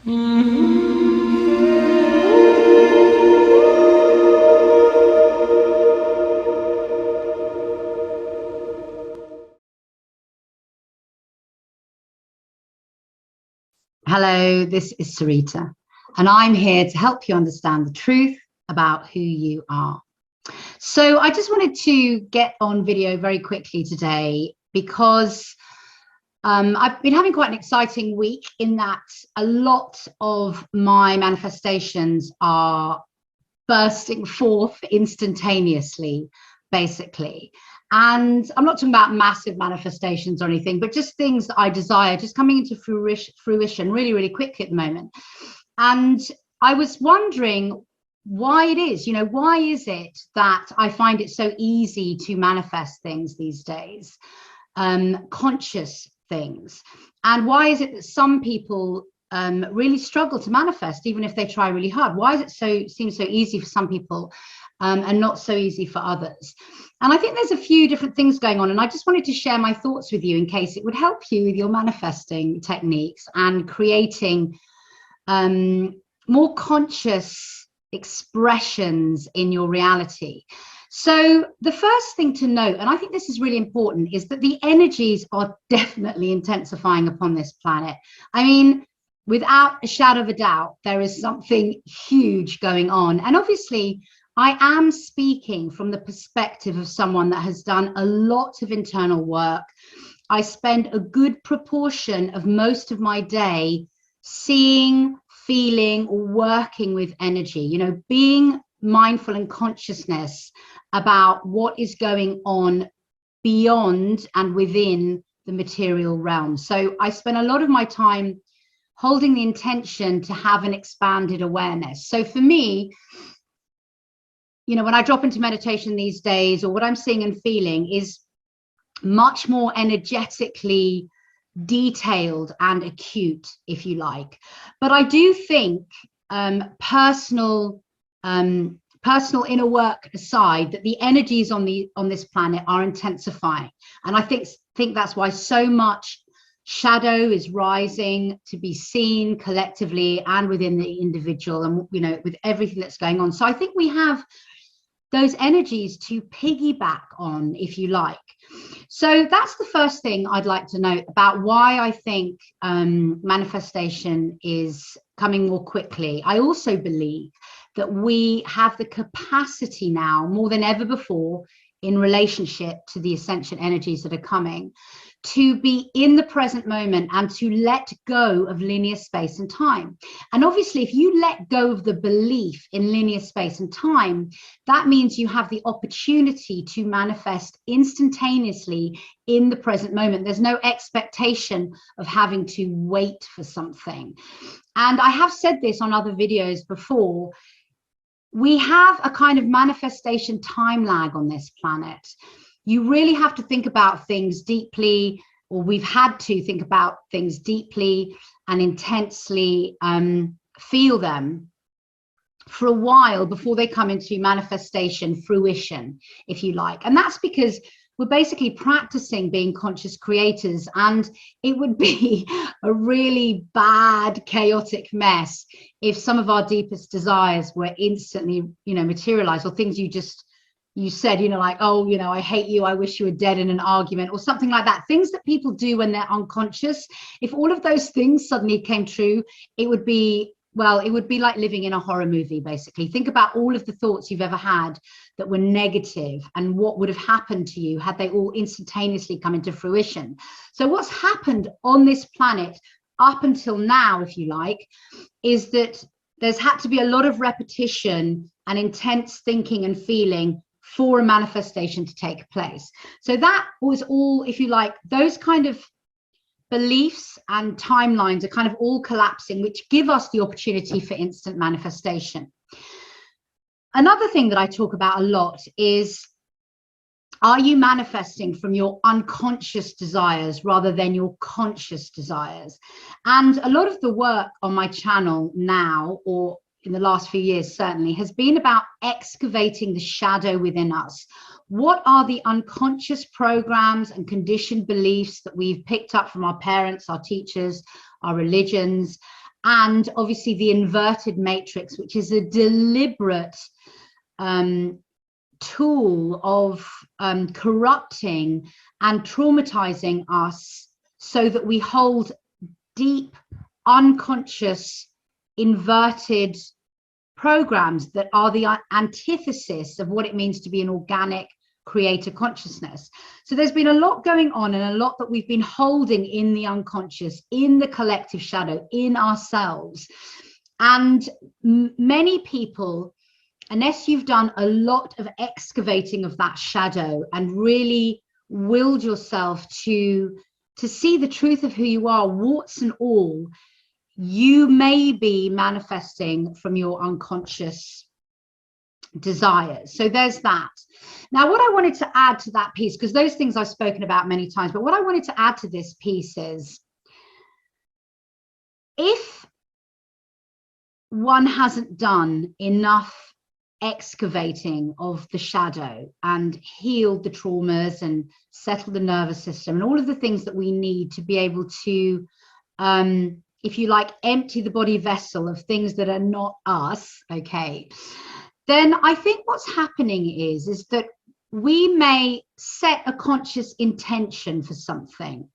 Hello, this is Sarita, and I'm here to help you understand the truth about who you are. So I just wanted to get on video very quickly today because I've been having quite an exciting week in that a lot of my manifestations are bursting forth instantaneously, basically. And I'm not talking about massive manifestations or anything, but just things that I desire, just coming into fruition really, really quickly at the moment. And I was wondering why it is, why is it that I find it so easy to manifest things these days, conscious things? And why is it that some people really struggle to manifest, even if they try really hard? Why is it seems so easy for some people and not so easy for others? And I think there's a few different things going on, and I just wanted to share my thoughts with you in case it would help you with your manifesting techniques and creating more conscious expressions in your reality. So the first thing to note, and I think this is really important, is that the energies are definitely intensifying upon this planet. I mean, without a shadow of a doubt, there is something huge going on. And obviously, I am speaking from the perspective of someone that has done a lot of internal work. I spend a good proportion of most of my day seeing, feeling, or working with energy, being mindful and consciousness about what is going on beyond and within the material realm. So I spend a lot of my time holding the intention to have an expanded awareness. So for me, when I drop into meditation these days, or what I'm seeing and feeling is much more energetically detailed and acute, if you like. But I do think personal inner work aside, that the energies on this planet are intensifying. And I think that's why so much shadow is rising to be seen collectively and within the individual, and with everything that's going on. So I think we have those energies to piggyback on, if you like. So that's the first thing I'd like to note about why I think manifestation is coming more quickly. I also believe that we have the capacity now, more than ever before, in relationship to the ascension energies that are coming, to be in the present moment and to let go of linear space and time. And obviously, if you let go of the belief in linear space and time, that means you have the opportunity to manifest instantaneously in the present moment. There's no expectation of having to wait for something. And I have said this on other videos before, we have a kind of manifestation time lag on this planet. You really have to think about things deeply, or we've had to think about things deeply and intensely, feel them for a while before they come into manifestation, fruition, if you like. And that's because we're basically practicing being conscious creators, and it would be a really bad, chaotic mess if some of our deepest desires were instantly, materialized, or things you said, like, oh, I hate you, I wish you were dead in an argument, or something like that. Things that people do when they're unconscious. If all of those things suddenly came true, it would be like living in a horror movie, basically. Think about all of the thoughts you've ever had that were negative and what would have happened to you had they all instantaneously come into fruition. So what's happened on this planet up until now, if you like, is that there's had to be a lot of repetition and intense thinking and feeling for a manifestation to take place. So that was all, if you like, those kind of beliefs and timelines are kind of all collapsing, which give us the opportunity for instant manifestation. Another thing that I talk about a lot is, are you manifesting from your unconscious desires rather than your conscious desires? And a lot of the work on my channel now, or in the last few years certainly, has been about excavating the shadow within us. What are the unconscious programs and conditioned beliefs that we've picked up from our parents, our teachers, our religions, and obviously the inverted matrix, which is a deliberate tool of corrupting and traumatizing us so that we hold deep, unconscious, inverted programs that are the antithesis of what it means to be an organic creator consciousness. So there's been a lot going on, and a lot that we've been holding in the unconscious, in the collective shadow, in ourselves. And many people, unless you've done a lot of excavating of that shadow and really willed yourself to see the truth of who you are, warts and all, you may be manifesting from your unconscious desires. So there's that. Now, what I wanted to add to that piece, because those things I've spoken about many times, but what I wanted to add to this piece is, if one hasn't done enough excavating of the shadow and healed the traumas and settled the nervous system and all of the things that we need to be able to, if you like, empty the body vessel of things that are not us, okay, then I think what's happening is that we may set a conscious intention for something,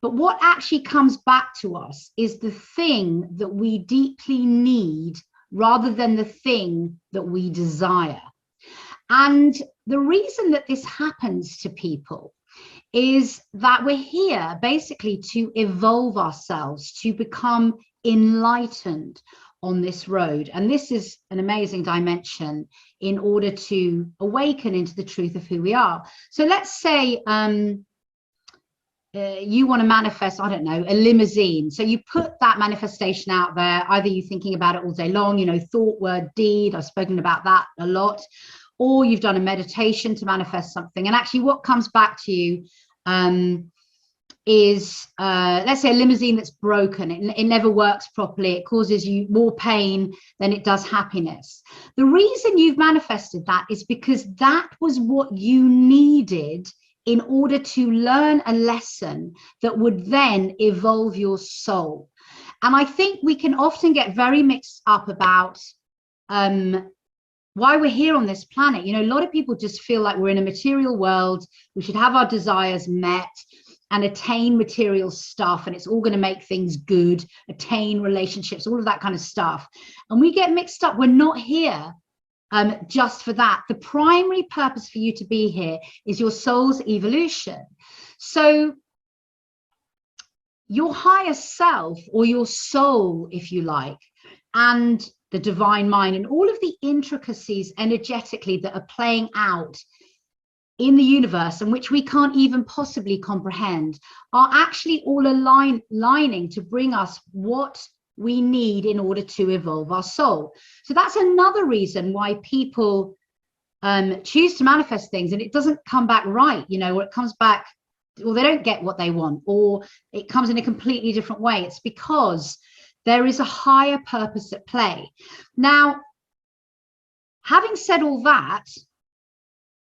but what actually comes back to us is the thing that we deeply need rather than the thing that we desire. And the reason that this happens to people is that we're here basically to evolve ourselves, to become enlightened on this road. And this is an amazing dimension in order to awaken into the truth of who we are. So let's say you want to manifest, I don't know, a limousine. So you put that manifestation out there, either you're thinking about it all day long, you know, thought, word, deed. I've spoken about that a lot. Or you've done a meditation to manifest something. And actually what comes back to you is, let's say, a limousine that's broken. It never works properly. It causes you more pain than it does happiness. The reason you've manifested that is because that was what you needed in order to learn a lesson that would then evolve your soul. And I think we can often get very mixed up about why we're here on this planet. You know, a lot of people just feel like we're in a material world. We should have our desires met and attain material stuff, and it's all going to make things good, attain relationships, all of that kind of stuff. And we get mixed up. We're not here just for that. The primary purpose for you to be here is your soul's evolution. So your higher self, or your soul, if you like, and the divine mind, and all of the intricacies energetically that are playing out in the universe, and which we can't even possibly comprehend, are actually all aligning to bring us what we need in order to evolve our soul. So that's another reason why people choose to manifest things and it doesn't come back right, you know, or it comes back, or they don't get what they want, or it comes in a completely different way. It's because there is a higher purpose at play. Now, having said all that,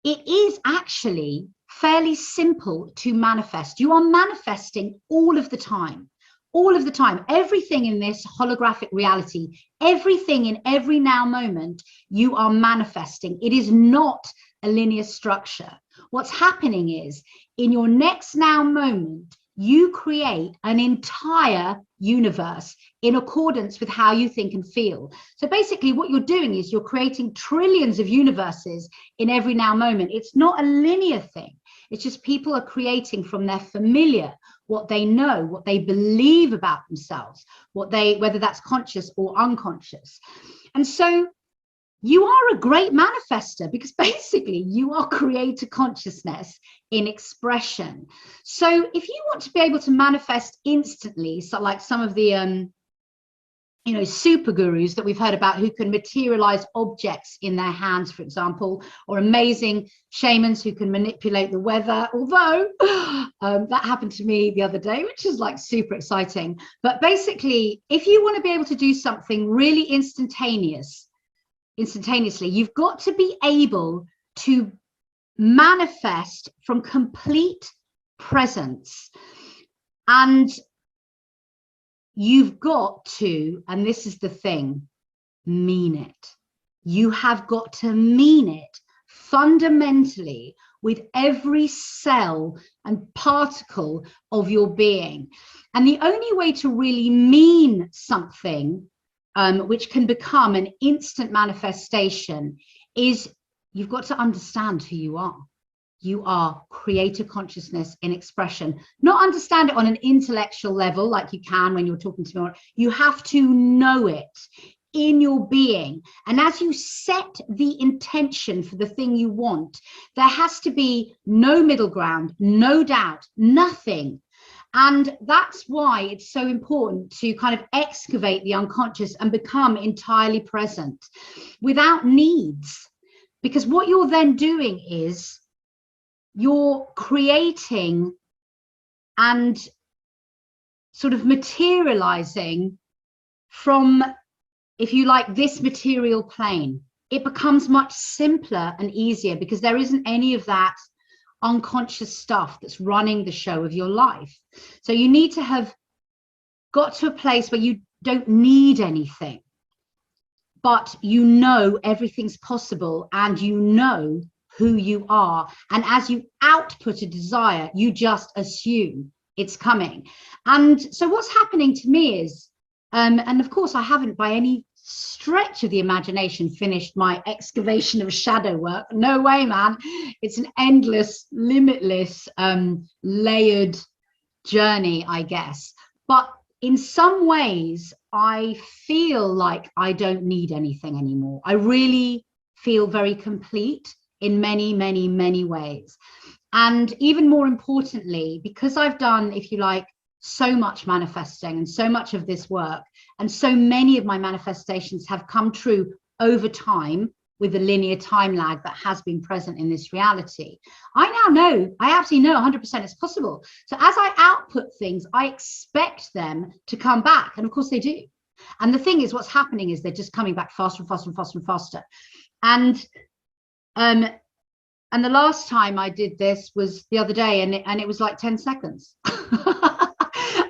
it is actually fairly simple to manifest. You are manifesting all of the time. All of the time, everything in this holographic reality, everything in every now moment, you are manifesting. It is not a linear structure. What's happening is, in your next now moment, you create an entire universe in accordance with how you think and feel. So basically what you're doing is you're creating trillions of universes in every now moment. It's not a linear thing. It's just people are creating from their familiar, what they know, what they believe about themselves, whether that's conscious or unconscious. And so you are a great manifester, because basically you are creator consciousness in expression. So if you want to be able to manifest instantly, so like some of the you know, super gurus that we've heard about, who can materialize objects in their hands, for example, or amazing shamans who can manipulate the weather, although that happened to me the other day, which is like super exciting. But basically, if you want to be able to do something really instantaneously, you've got to be able to manifest from complete presence. And you've got to, and this is the thing, mean it. You have got to mean it fundamentally with every cell and particle of your being. And the only way to really mean something, which can become an instant manifestation, is you've got to understand who you are. You are creator consciousness in expression. Not understand it on an intellectual level like you can when you're talking to me. You have to know it in your being. And as you set the intention for the thing you want, there has to be no middle ground, no doubt, nothing. And that's why it's so important to kind of excavate the unconscious and become entirely present without needs. Because what you're then doing is you're creating and sort of materializing from, if you like, this material plane. It becomes much simpler and easier because there isn't any of that unconscious stuff that's running the show of your life. So you need to have got to a place where you don't need anything, but you know everything's possible and you know who you are. And as you output a desire, you just assume it's coming. And so what's happening to me is, and of course I haven't by any stretch of the imagination finished my excavation of shadow work. No way, man. It's an endless, limitless, layered journey, I guess. But in some ways, I feel like I don't need anything anymore. I really feel very complete in many, many, many ways. And even more importantly, because I've done, if you like, so much manifesting and so much of this work, and so many of my manifestations have come true over time with a linear time lag that has been present in this reality. I now know, I absolutely know 100% it's possible. So as I output things, I expect them to come back. And of course they do. And the thing is, what's happening is they're just coming back faster and faster and faster and faster. And the last time I did this was the other day, and it was like 10 seconds.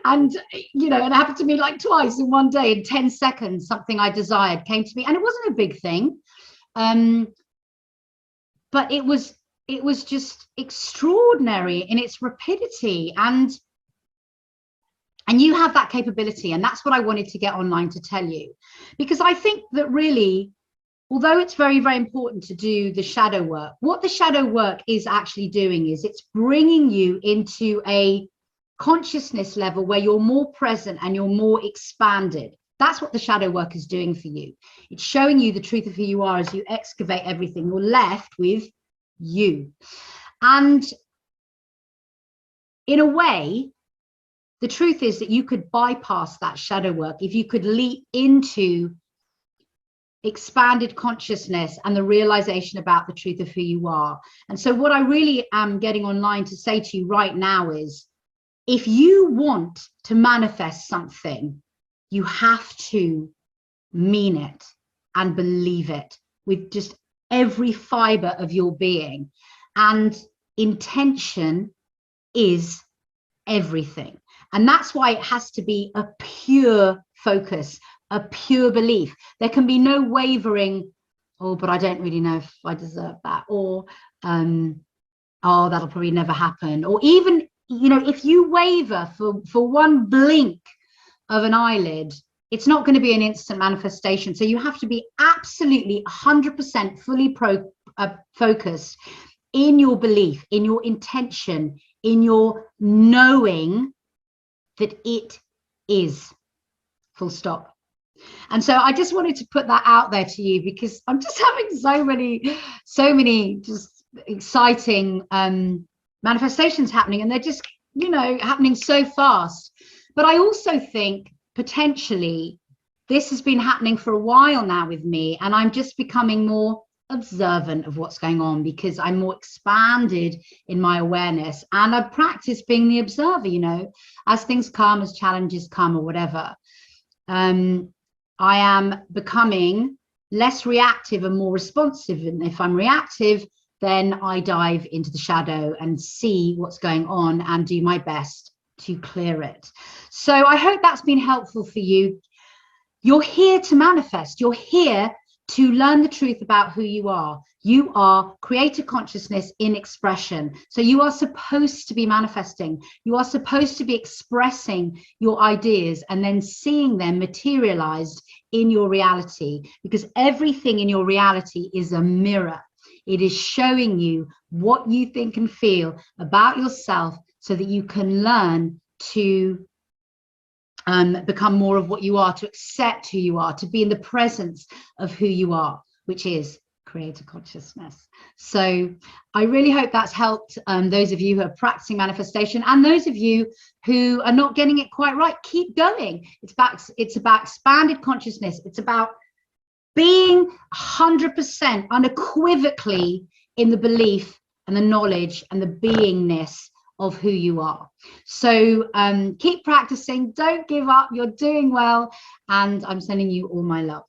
And, you know, it happened to me like twice in one day. In 10 seconds, something I desired came to me, and it wasn't a big thing. But it was just extraordinary in its rapidity. And you have that capability. And that's what I wanted to get online to tell you, because I think that really, although it's very, very important to do the shadow work, what the shadow work is actually doing is it's bringing you into a consciousness level where you're more present and you're more expanded. That's what the shadow work is doing for you. It's showing you the truth of who you are as you excavate everything. You're left with you. And in a way, the truth is that you could bypass that shadow work if you could leap into expanded consciousness and the realization about the truth of who you are. And so what I really am getting online to say to you right now is, if you want to manifest something, you have to mean it and believe it with just every fiber of your being. And intention is everything. And that's why it has to be a pure focus, a pure belief. There can be no wavering, oh, but I don't really know if I deserve that, or oh, that'll probably never happen. Or even, you know, if you waver for one blink of an eyelid, it's not going to be an instant manifestation. So you have to be absolutely 100% fully focused in your belief, in your intention, in your knowing that it is, full stop. And so I just wanted to put that out there to you, because I'm just having so many just exciting manifestations happening, and they're just, you know, happening so fast. But I also think potentially this has been happening for a while now with me, and I'm just becoming more observant of what's going on because I'm more expanded in my awareness, and I practice being the observer, you know, as things come, as challenges come or whatever. I am becoming less reactive and more responsive. And if I'm reactive, then I dive into the shadow and see what's going on and do my best to clear it. So I hope that's been helpful for you. You're here to manifest. You're here to learn the truth about who you are. You are creator consciousness in expression. So you are supposed to be manifesting. You are supposed to be expressing your ideas and then seeing them materialized in your reality, because everything in your reality is a mirror. It is showing you what you think and feel about yourself so that you can learn to become more of what you are, to accept who you are, to be in the presence of who you are, which is creator consciousness. So I really hope that's helped those of you who are practicing manifestation, and those of you who are not getting it quite right. Keep going. It's about expanded consciousness. It's about being 100% unequivocally in the belief and the knowledge and the beingness of who you are. So keep practicing, don't give up, you're doing well, and I'm sending you all my love.